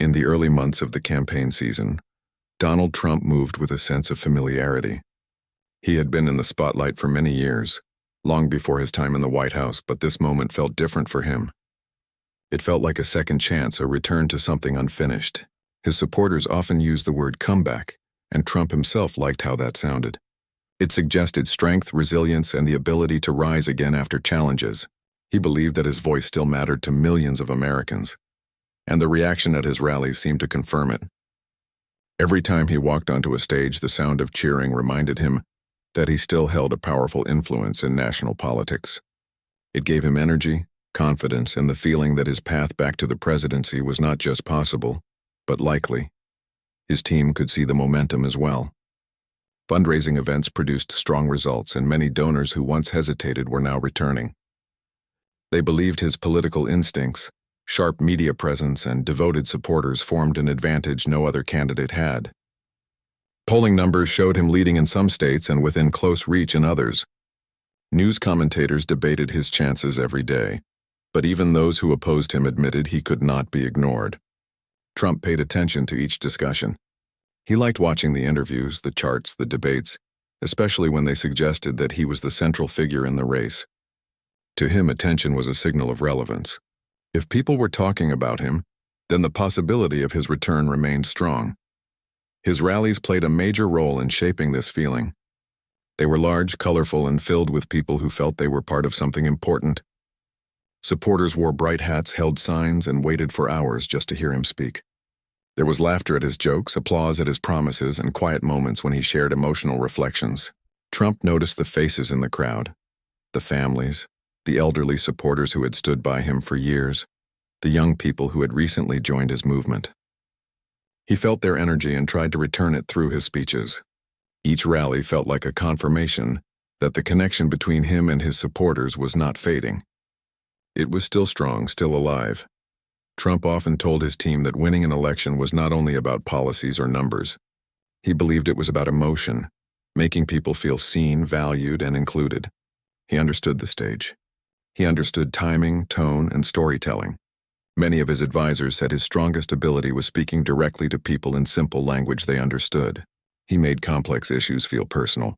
In the early months of the campaign season, Donald Trump moved with a sense of familiarity. He had been in the spotlight for many years, long before his time in the White House, but this moment felt different for him. It felt like a second chance, a return to something unfinished. His supporters often used the word comeback, and Trump himself liked how that sounded. It suggested strength, resilience, and the ability to rise again after challenges. He believed that his voice still mattered to millions of Americans, and the reaction at his rallies seemed to confirm it. Every time he walked onto a stage, the sound of cheering reminded him that he still held a powerful influence in national politics. It gave him energy, confidence, and the feeling that his path back to the presidency was not just possible, but likely. His team could see the momentum as well. Fundraising events produced strong results, and many donors who once hesitated were now returning. They believed his political instincts, sharp media presence, and devoted supporters formed an advantage no other candidate had. Polling numbers showed him leading in some states and within close reach in others. News commentators debated his chances every day, but even those who opposed him admitted he could not be ignored. Trump paid attention to each discussion. He liked watching the interviews, the charts, the debates, especially when they suggested that he was the central figure in the race. To him, attention was a signal of relevance. If people were talking about him, then the possibility of his return remained strong. His rallies played a major role in shaping this feeling. They were large, colorful, and filled with people who felt they were part of something important. Supporters wore bright hats, held signs, and waited for hours just to hear him speak. There was laughter at his jokes, applause at his promises, and quiet moments when he shared emotional reflections. Trump noticed the faces in the crowd, the families, the elderly supporters who had stood by him for years, the young people who had recently joined his movement. He felt their energy and tried to return it through his speeches. Each rally felt like a confirmation that the connection between him and his supporters was not fading. It was still strong, still alive. Trump often told his team that winning an election was not only about policies or numbers. He believed it was about emotion, making people feel seen, valued, and included. He understood the stage. He understood timing, tone, and storytelling. Many of his advisors said his strongest ability was speaking directly to people in simple language they understood. He made complex issues feel personal.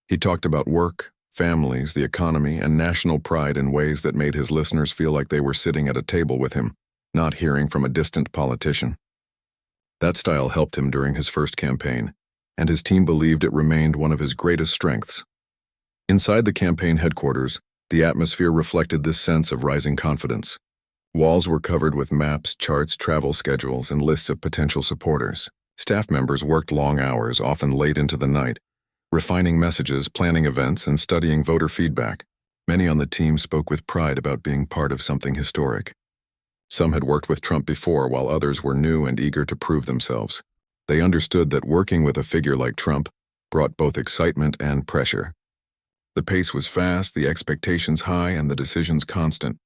He talked about work, families, the economy, and national pride in ways that made his listeners feel like they were sitting at a table with him, not hearing from a distant politician. That style helped him during his first campaign, and his team believed it remained one of his greatest strengths. Inside the campaign headquarters, the atmosphere reflected this sense of rising confidence. Walls were covered with maps, charts, travel schedules, and lists of potential supporters. Staff members worked long hours, often late into the night, refining messages, planning events, and studying voter feedback. Many on the team spoke with pride about being part of something historic. Some had worked with Trump before, while others were new and eager to prove themselves. They understood that working with a figure like Trump brought both excitement and pressure. The pace was fast, the expectations high, and the decisions constant.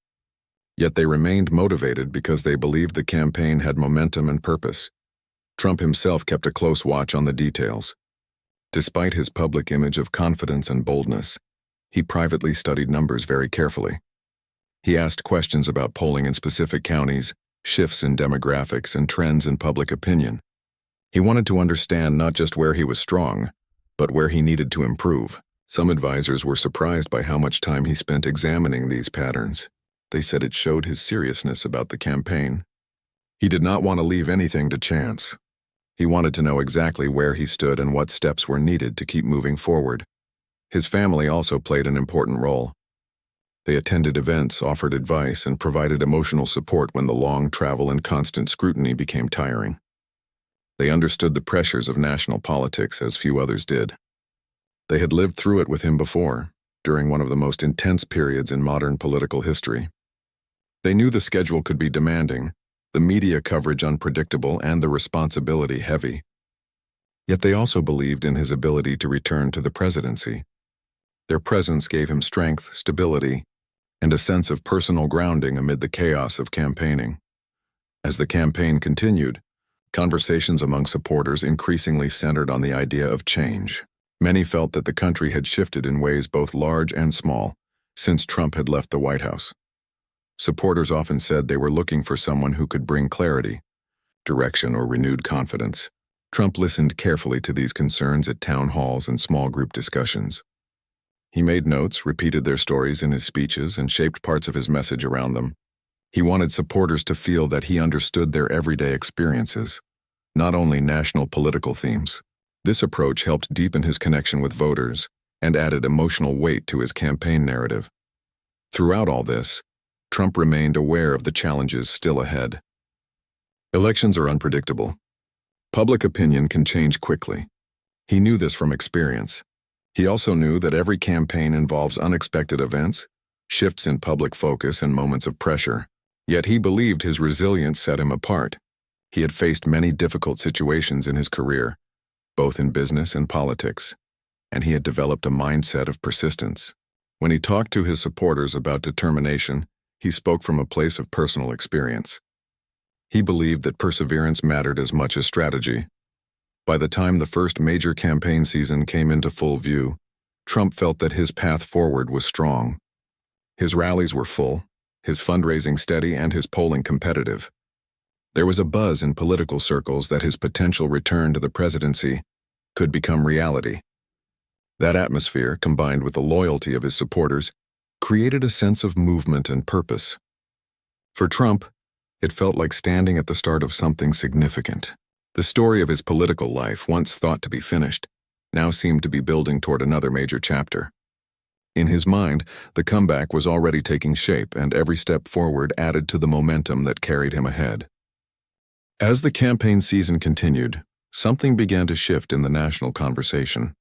Yet they remained motivated because they believed the campaign had momentum and purpose. Trump himself kept a close watch on the details. Despite his public image of confidence and boldness, he privately studied numbers very carefully. He asked questions about polling in specific counties, shifts in demographics, and trends in public opinion. He wanted to understand not just where he was strong, but where he needed to improve. Some advisors were surprised by how much time he spent examining these patterns. They said it showed his seriousness about the campaign. He did not want to leave anything to chance. He wanted to know exactly where he stood and what steps were needed to keep moving forward. His family also played an important role. They attended events, offered advice, and provided emotional support when the long travel and constant scrutiny became tiring. They understood the pressures of national politics as few others did. They had lived through it with him before, during one of the most intense periods in modern political history. They knew the schedule could be demanding, the media coverage unpredictable, and the responsibility heavy. Yet they also believed in his ability to return to the presidency. Their presence gave him strength, stability, and a sense of personal grounding amid the chaos of campaigning. As the campaign continued, conversations among supporters increasingly centered on the idea of change. Many felt that the country had shifted in ways both large and small since Trump had left the White House. Supporters often said they were looking for someone who could bring clarity, direction, or renewed confidence. Trump listened carefully to these concerns at town halls and small group discussions. He made notes, repeated their stories in his speeches, and shaped parts of his message around them. He wanted supporters to feel that he understood their everyday experiences, not only national political themes. This approach helped deepen his connection with voters and added emotional weight to his campaign narrative. Throughout all this, Trump remained aware of the challenges still ahead. Elections are unpredictable. Public opinion can change quickly. He knew this from experience. He also knew that every campaign involves unexpected events, shifts in public focus, and moments of pressure. Yet he believed his resilience set him apart. He had faced many difficult situations in his career, both in business and politics, and he had developed a mindset of persistence. When he talked to his supporters about determination, he spoke from a place of personal experience. He believed that perseverance mattered as much as strategy. By the time the first major campaign season came into full view, Trump felt that his path forward was strong. His rallies were full, his fundraising steady, and his polling competitive. There was a buzz in political circles that his potential return to the presidency could become reality. That atmosphere, combined with the loyalty of his supporters, created a sense of movement and purpose. For Trump, it felt like standing at the start of something significant. The story of his political life, once thought to be finished, now seemed to be building toward another major chapter. In his mind, the comeback was already taking shape, and every step forward added to the momentum that carried him ahead. As the campaign season continued, something began to shift in the national conversation.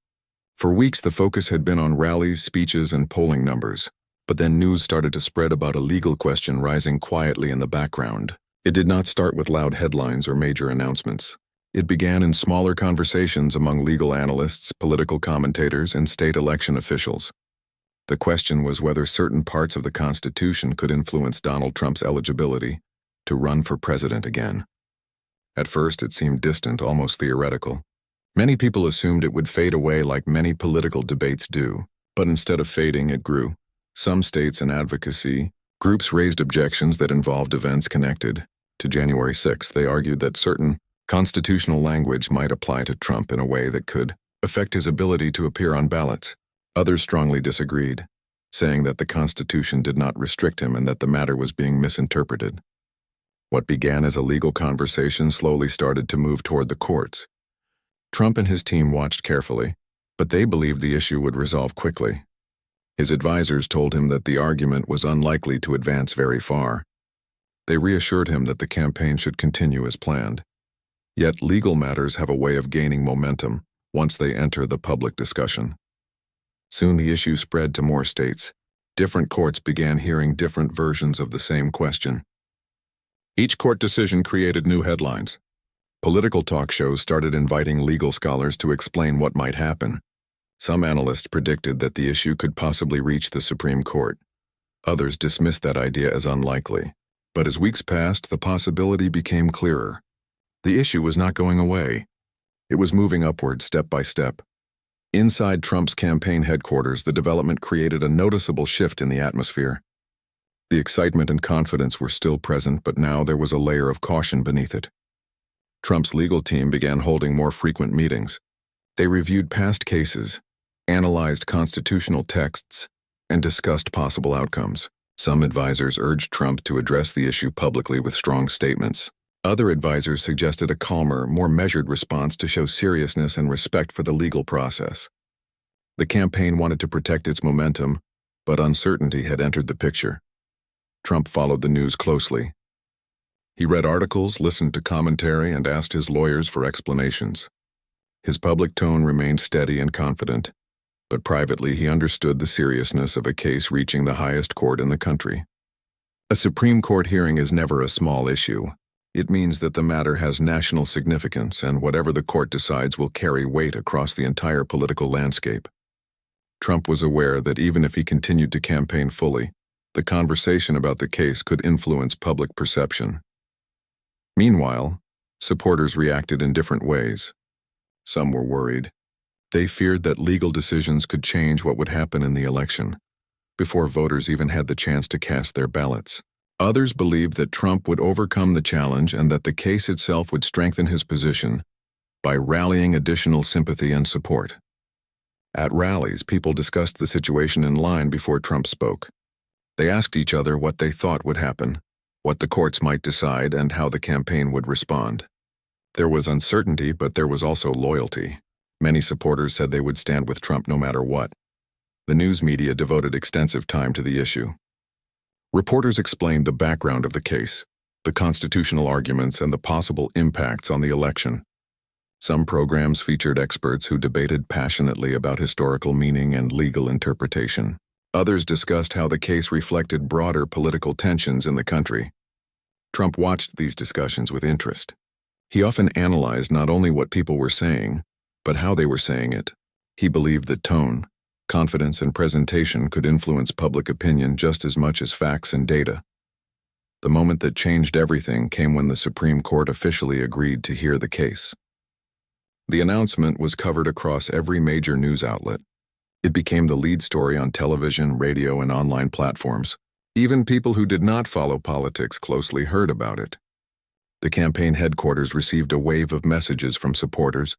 For weeks, the focus had been on rallies, speeches, and polling numbers, but then news started to spread about a legal question rising quietly in the background. It did not start with loud headlines or major announcements. It began in smaller conversations among legal analysts, political commentators, and state election officials. The question was whether certain parts of the Constitution could influence Donald Trump's eligibility to run for president again. At first, it seemed distant, almost theoretical. Many people assumed it would fade away like many political debates do, but instead of fading, it grew. Some states and advocacy groups raised objections that involved events connected to January 6th. They argued that certain constitutional language might apply to Trump in a way that could affect his ability to appear on ballots. Others strongly disagreed, saying that the Constitution did not restrict him and that the matter was being misinterpreted. What began as a legal conversation slowly started to move toward the courts. Trump and his team watched carefully, but they believed the issue would resolve quickly. His advisors told him that the argument was unlikely to advance very far. They reassured him that the campaign should continue as planned. Yet legal matters have a way of gaining momentum once they enter the public discussion. Soon the issue spread to more states. Different courts began hearing different versions of the same question. Each court decision created new headlines. Political talk shows started inviting legal scholars to explain what might happen. Some analysts predicted that the issue could possibly reach the Supreme Court. Others dismissed that idea as unlikely. But as weeks passed, the possibility became clearer. The issue was not going away. It was moving upward step by step. Inside Trump's campaign headquarters, the development created a noticeable shift in the atmosphere. The excitement and confidence were still present, but now there was a layer of caution beneath it. Trump's legal team began holding more frequent meetings. They reviewed past cases, analyzed constitutional texts, and discussed possible outcomes. Some advisors urged Trump to address the issue publicly with strong statements. Other advisors suggested a calmer, more measured response to show seriousness and respect for the legal process. The campaign wanted to protect its momentum, but uncertainty had entered the picture. Trump followed the news closely. He read articles, listened to commentary, and asked his lawyers for explanations. His public tone remained steady and confident, but privately he understood the seriousness of a case reaching the highest court in the country. A Supreme Court hearing is never a small issue. It means that the matter has national significance, and whatever the court decides will carry weight across the entire political landscape. Trump was aware that even if he continued to campaign fully, the conversation about the case could influence public perception. Meanwhile, supporters reacted in different ways. Some were worried. They feared that legal decisions could change what would happen in the election, before voters even had the chance to cast their ballots. Others believed that Trump would overcome the challenge and that the case itself would strengthen his position by rallying additional sympathy and support. At rallies, people discussed the situation in line before Trump spoke. They asked each other what they thought would happen, what the courts might decide, and how the campaign would respond. There was uncertainty, but there was also loyalty. Many supporters said they would stand with Trump no matter what. The news media devoted extensive time to the issue. Reporters explained the background of the case, the constitutional arguments, and the possible impacts on the election. Some programs featured experts who debated passionately about historical meaning and legal interpretation. Others discussed how the case reflected broader political tensions in the country. Trump watched these discussions with interest. He often analyzed not only what people were saying, but how they were saying it. He believed that tone, confidence, and presentation could influence public opinion just as much as facts and data. The moment that changed everything came when the Supreme Court officially agreed to hear the case. The announcement was covered across every major news outlet. It became the lead story on television, radio, and online platforms. Even people who did not follow politics closely heard about it. The campaign headquarters received a wave of messages from supporters,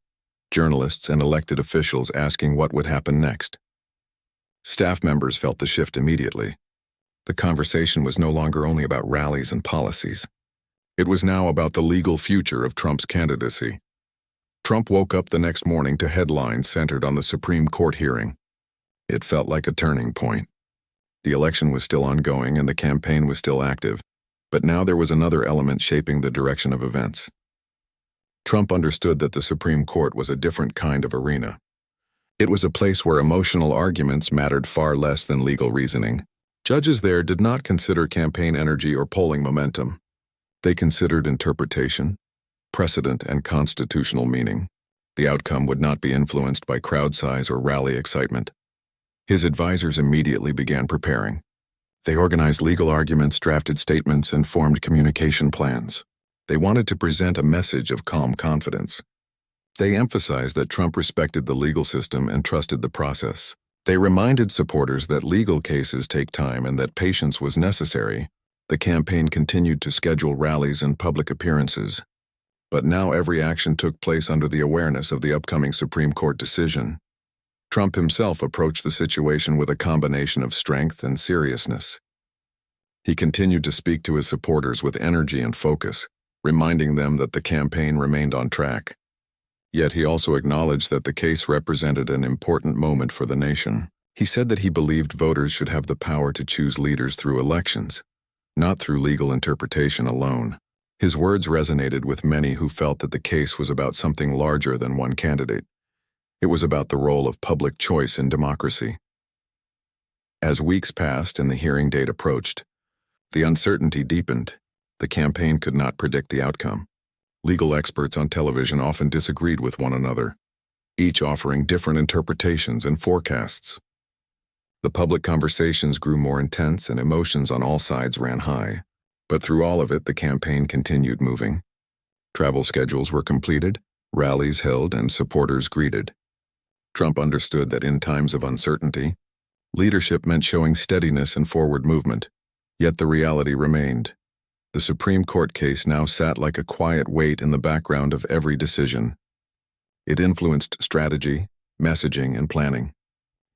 journalists, and elected officials asking what would happen next. Staff members felt the shift immediately. The conversation was no longer only about rallies and policies. It was now about the legal future of Trump's candidacy. Trump woke up the next morning to headlines centered on the Supreme Court hearing. It felt like a turning point. The election was still ongoing and the campaign was still active, but now there was another element shaping the direction of events. Trump understood that the Supreme Court was a different kind of arena. It was a place where emotional arguments mattered far less than legal reasoning. Judges there did not consider campaign energy or polling momentum. They considered interpretation, precedent, and constitutional meaning. The outcome would not be influenced by crowd size or rally excitement. His advisors immediately began preparing. They organized legal arguments, drafted statements, and formed communication plans. They wanted to present a message of calm confidence. They emphasized that Trump respected the legal system and trusted the process. They reminded supporters that legal cases take time and that patience was necessary. The campaign continued to schedule rallies and public appearances. But now every action took place under the awareness of the upcoming Supreme Court decision. Trump himself approached the situation with a combination of strength and seriousness. He continued to speak to his supporters with energy and focus, reminding them that the campaign remained on track. Yet he also acknowledged that the case represented an important moment for the nation. He said that he believed voters should have the power to choose leaders through elections, not through legal interpretation alone. His words resonated with many who felt that the case was about something larger than one candidate. It was about the role of public choice in democracy. As weeks passed and the hearing date approached, the uncertainty deepened. The campaign could not predict the outcome. Legal experts on television often disagreed with one another, each offering different interpretations and forecasts. The public conversations grew more intense and emotions on all sides ran high. But through all of it, the campaign continued moving. Travel schedules were completed, rallies held, and supporters greeted. Trump understood that in times of uncertainty, leadership meant showing steadiness and forward movement. Yet the reality remained. The Supreme Court case now sat like a quiet weight in the background of every decision. It influenced strategy, messaging, and planning.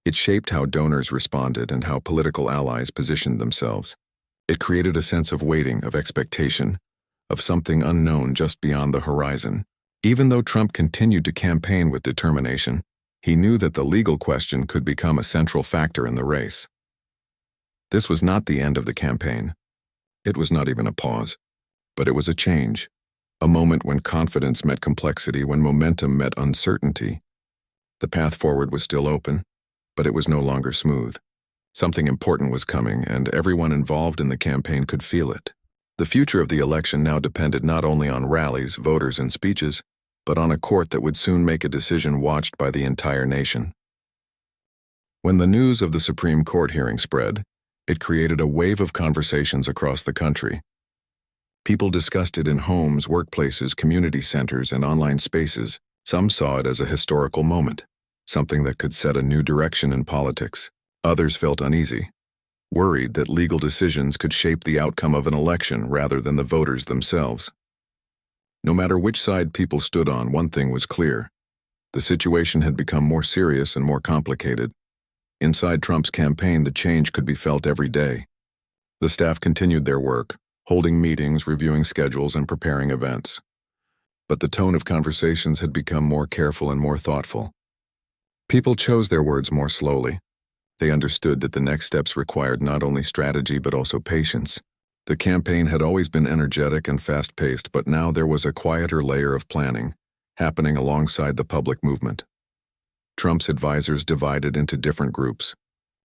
It shaped how donors responded and how political allies positioned themselves. It created a sense of waiting, of expectation, of something unknown just beyond the horizon. Even though Trump continued to campaign with determination, he knew that the legal question could become a central factor in the race. This was not the end of the campaign. It was not even a pause, but it was a change, a moment when confidence met complexity, when momentum met uncertainty. The path forward was still open, but it was no longer smooth. Something important was coming, and everyone involved in the campaign could feel it. The future of the election now depended not only on rallies, voters, and speeches, but on a court that would soon make a decision watched by the entire nation. When the news of the Supreme Court hearing spread, it created a wave of conversations across the country. People discussed it in homes, workplaces, community centers, and online spaces. Some saw it as a historical moment, something that could set a new direction in politics. Others felt uneasy. worried that legal decisions could shape the outcome of an election rather than the voters themselves. No matter which side people stood on, one thing was clear. The situation had become more serious and more complicated. Inside Trump's campaign, the change could be felt every day. The staff continued their work, holding meetings, reviewing schedules, and preparing events. But the tone of conversations had become more careful and more thoughtful. People chose their words more slowly. They understood that the next steps required not only strategy but also patience. The campaign had always been energetic and fast-paced, but now there was a quieter layer of planning, happening alongside the public movement. Trump's advisors divided into different groups.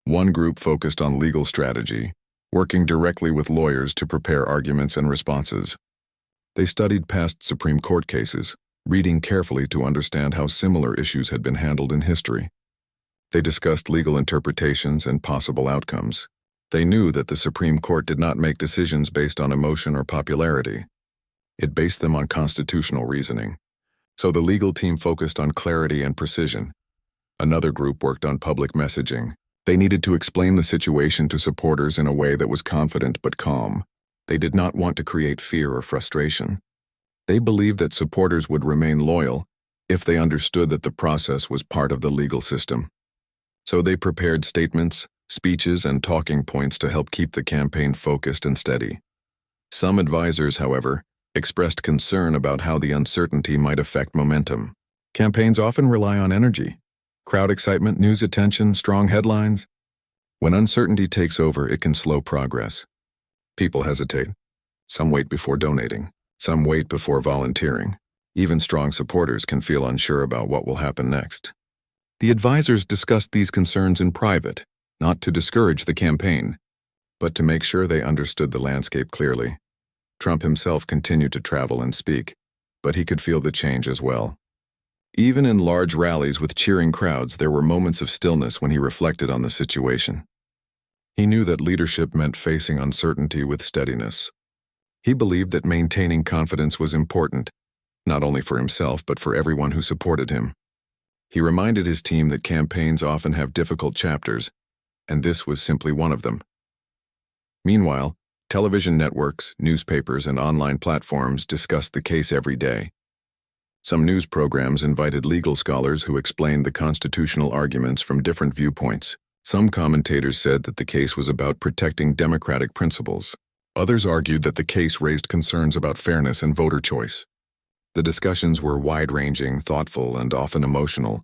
One group focused on legal strategy, working directly with lawyers to prepare arguments and responses. They studied past Supreme Court cases, reading carefully to understand how similar issues had been handled in history. They discussed legal interpretations and possible outcomes. They knew that the Supreme Court did not make decisions based on emotion or popularity. It based them on constitutional reasoning. So the legal team focused on clarity and precision. Another group worked on public messaging. They needed to explain the situation to supporters in a way that was confident but calm. They did not want to create fear or frustration. They believed that supporters would remain loyal if they understood that the process was part of the legal system. So they prepared statements, speeches, and talking points to help keep the campaign focused and steady. Some advisors, however, expressed concern about how the uncertainty might affect momentum. Campaigns often rely on energy, crowd excitement, news attention, strong headlines. When uncertainty takes over, it can slow progress. People hesitate. Some wait before donating. Some wait before volunteering. Even strong supporters can feel unsure about what will happen next. The advisors discussed these concerns in private, not to discourage the campaign, but to make sure they understood the landscape clearly. Trump himself continued to travel and speak, but he could feel the change as well. Even in large rallies with cheering crowds, there were moments of stillness when he reflected on the situation. He knew that leadership meant facing uncertainty with steadiness. He believed that maintaining confidence was important, not only for himself but for everyone who supported him. He reminded his team that campaigns often have difficult chapters, and this was simply one of them. Meanwhile, television networks, newspapers, and online platforms discussed the case every day. Some news programs invited legal scholars who explained the constitutional arguments from different viewpoints. Some commentators said that the case was about protecting democratic principles. Others argued that the case raised concerns about fairness and voter choice. The discussions were wide-ranging, thoughtful, and often emotional.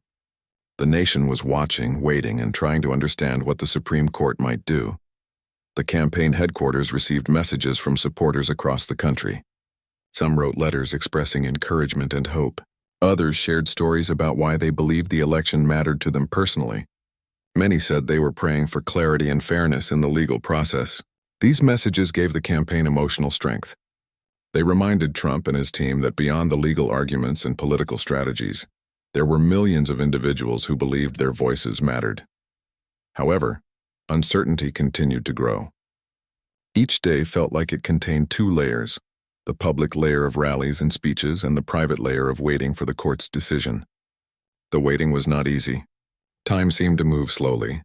The nation was watching, waiting, and trying to understand what the Supreme Court might do. The campaign headquarters received messages from supporters across the country. Some wrote letters expressing encouragement and hope. Others shared stories about why they believed the election mattered to them personally. Many said they were praying for clarity and fairness in the legal process. These messages gave the campaign emotional strength. They reminded Trump and his team that beyond the legal arguments and political strategies, there were millions of individuals who believed their voices mattered. However, uncertainty continued to grow. Each day felt like it contained two layers, the public layer of rallies and speeches and the private layer of waiting for the court's decision. The waiting was not easy. Time seemed to move slowly.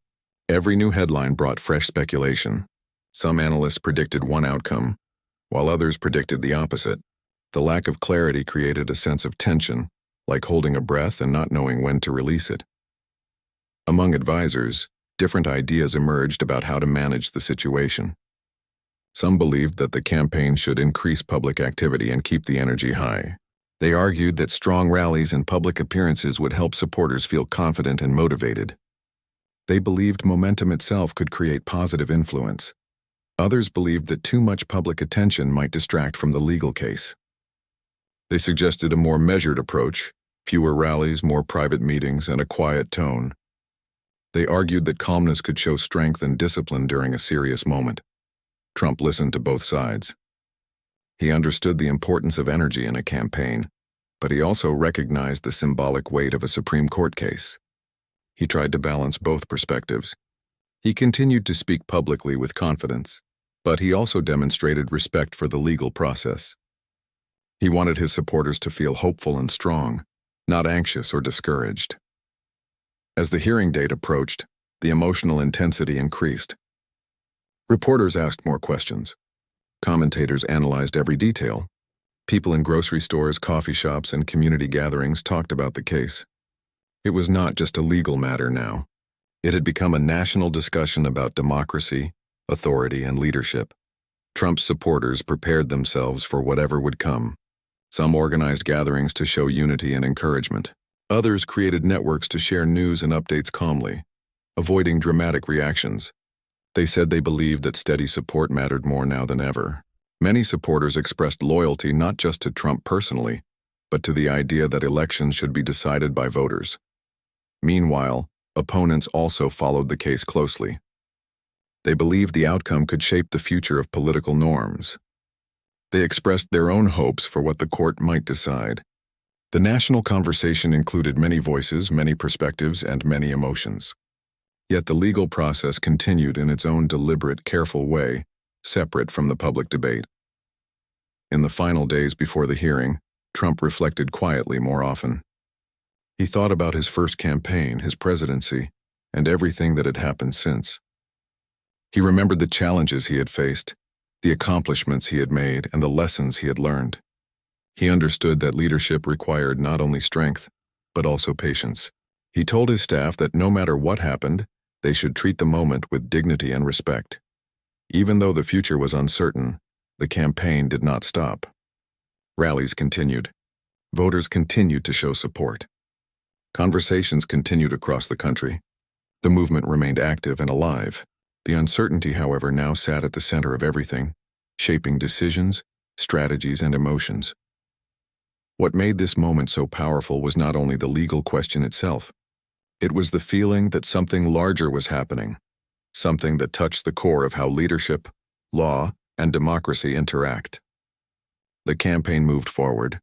Every new headline brought fresh speculation. Some analysts predicted one outcome, while others predicted the opposite. The lack of clarity created a sense of tension, like holding a breath and not knowing when to release it. Among advisors, different ideas emerged about how to manage the situation. Some believed that the campaign should increase public activity and keep the energy high. They argued that strong rallies and public appearances would help supporters feel confident and motivated. They believed momentum itself could create positive influence. Others believed that too much public attention might distract from the legal case. They suggested a more measured approach, fewer rallies, more private meetings, and a quiet tone. They argued that calmness could show strength and discipline during a serious moment. Trump listened to both sides. He understood the importance of energy in a campaign, but he also recognized the symbolic weight of a Supreme Court case. He tried to balance both perspectives. He continued to speak publicly with confidence, but he also demonstrated respect for the legal process. He wanted his supporters to feel hopeful and strong, not anxious or discouraged. As the hearing date approached, the emotional intensity increased. Reporters asked more questions. Commentators analyzed every detail. People in grocery stores, coffee shops, and community gatherings talked about the case. It was not just a legal matter now. It had become a national discussion about democracy, authority, and leadership. Trump's supporters prepared themselves for whatever would come. Some organized gatherings to show unity and encouragement. Others created networks to share news and updates calmly, avoiding dramatic reactions. They said they believed that steady support mattered more now than ever. Many supporters expressed loyalty not just to Trump personally, but to the idea that elections should be decided by voters. Meanwhile, opponents also followed the case closely. They believed the outcome could shape the future of political norms. They expressed their own hopes for what the court might decide. The national conversation included many voices, many perspectives, and many emotions. Yet the legal process continued in its own deliberate, careful way, separate from the public debate. In the final days before the hearing, Trump reflected quietly more often. He thought about his first campaign, his presidency, and everything that had happened since. He remembered the challenges he had faced, the accomplishments he had made, and the lessons he had learned. He understood that leadership required not only strength, but also patience. He told his staff that no matter what happened, they should treat the moment with dignity and respect. Even though the future was uncertain, the campaign did not stop. Rallies continued. Voters continued to show support. Conversations continued across the country. The movement remained active and alive. The uncertainty, however, now sat at the center of everything, shaping decisions, strategies, and emotions. What made this moment so powerful was not only the legal question itself. It was the feeling that something larger was happening, something that touched the core of how leadership, law, and democracy interact. The campaign moved forward,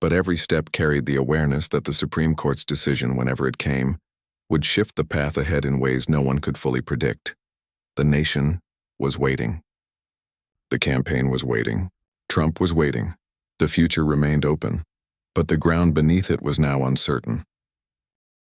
but every step carried the awareness that the Supreme Court's decision, whenever it came, would shift the path ahead in ways no one could fully predict. The nation was waiting. The campaign was waiting. Trump was waiting. The future remained open, but the ground beneath it was now uncertain.